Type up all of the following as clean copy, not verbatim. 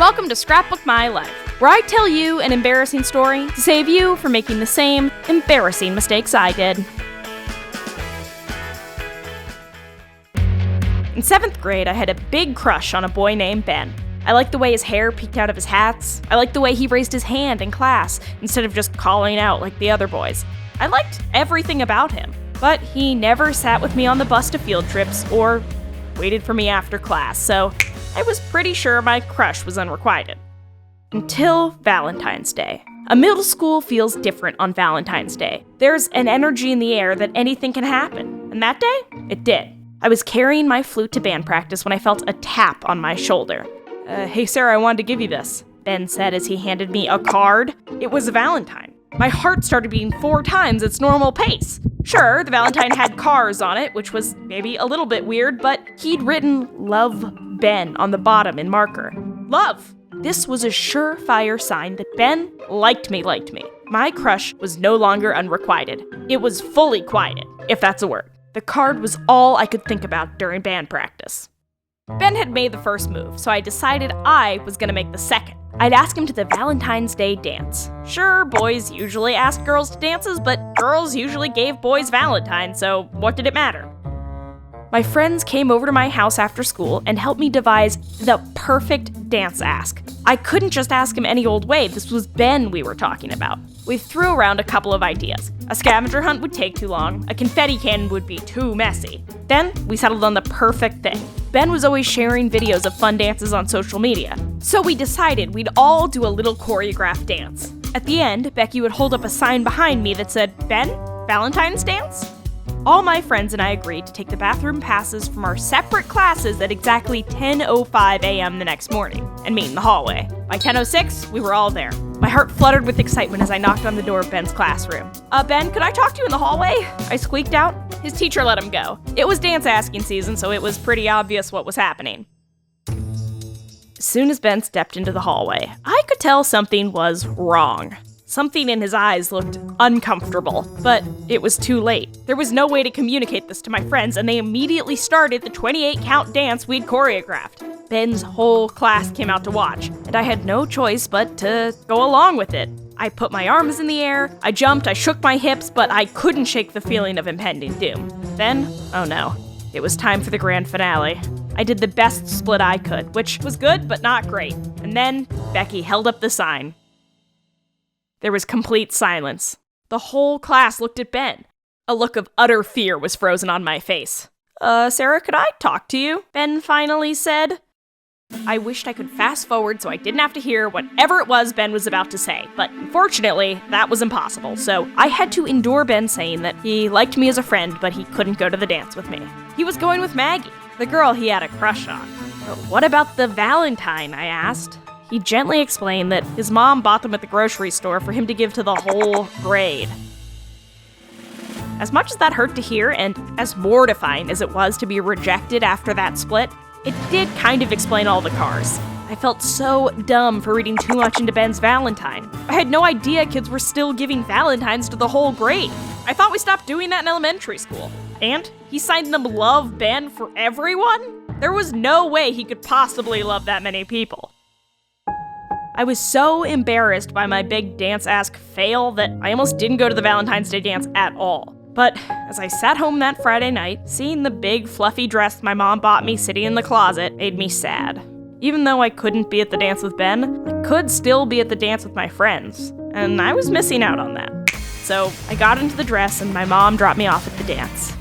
Welcome to Scrapbook My Life, where I tell you an embarrassing story to save you from making the same embarrassing mistakes I did. In 7th grade, I had a big crush on a boy named Ben. I liked the way his hair peeked out of his hats. I liked the way he raised his hand in class instead of just calling out like the other boys. I liked everything about him, but he never sat with me on the bus to field trips or waited for me after class, so I was pretty sure my crush was unrequited. Until Valentine's Day. A middle school feels different on Valentine's Day. There's an energy in the air that anything can happen, and that day, it did. I was carrying my flute to band practice when I felt a tap on my shoulder. Hey Sarah, I wanted to give you this," Ben said as he handed me a card. It was a Valentine. My heart started beating 4 times its normal pace. Sure, the Valentine had cars on it, which was maybe a little bit weird, but he'd written "Love, Ben" on the bottom in marker. Love! This was a surefire sign that Ben liked me. My crush was no longer unrequited. It was fully quieted, if that's a word. The card was all I could think about during band practice. Ben had made the first move, so I decided I was gonna make the second. I'd ask him to the Valentine's Day dance. Sure, boys usually asked girls to dances, but girls usually gave boys Valentine, so what did it matter? My friends came over to my house after school and helped me devise the perfect dance ask. I couldn't just ask him any old way, this was Ben we were talking about. We threw around a couple of ideas. A scavenger hunt would take too long, a confetti cannon would be too messy. Then, we settled on the perfect thing. Ben was always sharing videos of fun dances on social media, so we decided we'd all do a little choreographed dance. At the end, Becky would hold up a sign behind me that said, "Ben, Valentine's dance?" All my friends and I agreed to take the bathroom passes from our separate classes at exactly 10:05 a.m. the next morning, and meet in the hallway. By 10:06, we were all there. My heart fluttered with excitement as I knocked on the door of Ben's classroom. Ben, could I talk to you in the hallway?" I squeaked out. His teacher let him go. It was dance asking season, so it was pretty obvious what was happening. As soon as Ben stepped into the hallway, I could tell something was wrong. Something in his eyes looked uncomfortable, but it was too late. There was no way to communicate this to my friends, and they immediately started the 28-count dance we'd choreographed. Ben's whole class came out to watch, and I had no choice but to go along with it. I put my arms in the air, I jumped, I shook my hips, but I couldn't shake the feeling of impending doom. Then, oh no, it was time for the grand finale. I did the best split I could, which was good but not great. And then, Becky held up the sign. There was complete silence. The whole class looked at Ben. A look of utter fear was frozen on my face. Sarah, could I talk to you?" Ben finally said. I wished I could fast forward so I didn't have to hear whatever it was Ben was about to say, but unfortunately, that was impossible, so I had to endure Ben saying that he liked me as a friend, but he couldn't go to the dance with me. He was going with Maggie, the girl he had a crush on. But what about the Valentine, I asked. He gently explained that his mom bought them at the grocery store for him to give to the whole grade. As much as that hurt to hear, and as mortifying as it was to be rejected after that split, it did kind of explain all the cars. I felt so dumb for reading too much into Ben's Valentine. I had no idea kids were still giving Valentines to the whole grade. I thought we stopped doing that in elementary school. And he signed them "Love, Ben" for everyone? There was no way he could possibly love that many people. I was so embarrassed by my big dance ask fail that I almost didn't go to the Valentine's Day dance at all. But as I sat home that Friday night, seeing the big fluffy dress my mom bought me sitting in the closet made me sad. Even though I couldn't be at the dance with Ben, I could still be at the dance with my friends, and I was missing out on that. So I got into the dress and my mom dropped me off at the dance.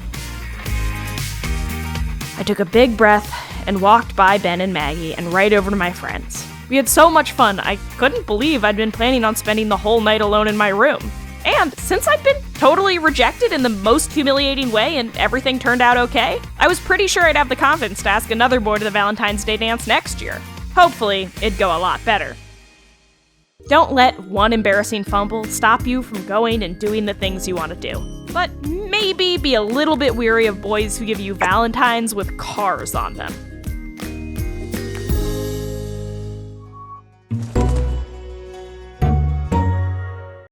I took a big breath and walked by Ben and Maggie and right over to my friends. We had so much fun, I couldn't believe I'd been planning on spending the whole night alone in my room. And since I'd been totally rejected in the most humiliating way and everything turned out okay, I was pretty sure I'd have the confidence to ask another boy to the Valentine's Day dance next year. Hopefully, it'd go a lot better. Don't let one embarrassing fumble stop you from going and doing the things you want to do. But maybe be a little bit weary of boys who give you Valentines with cars on them.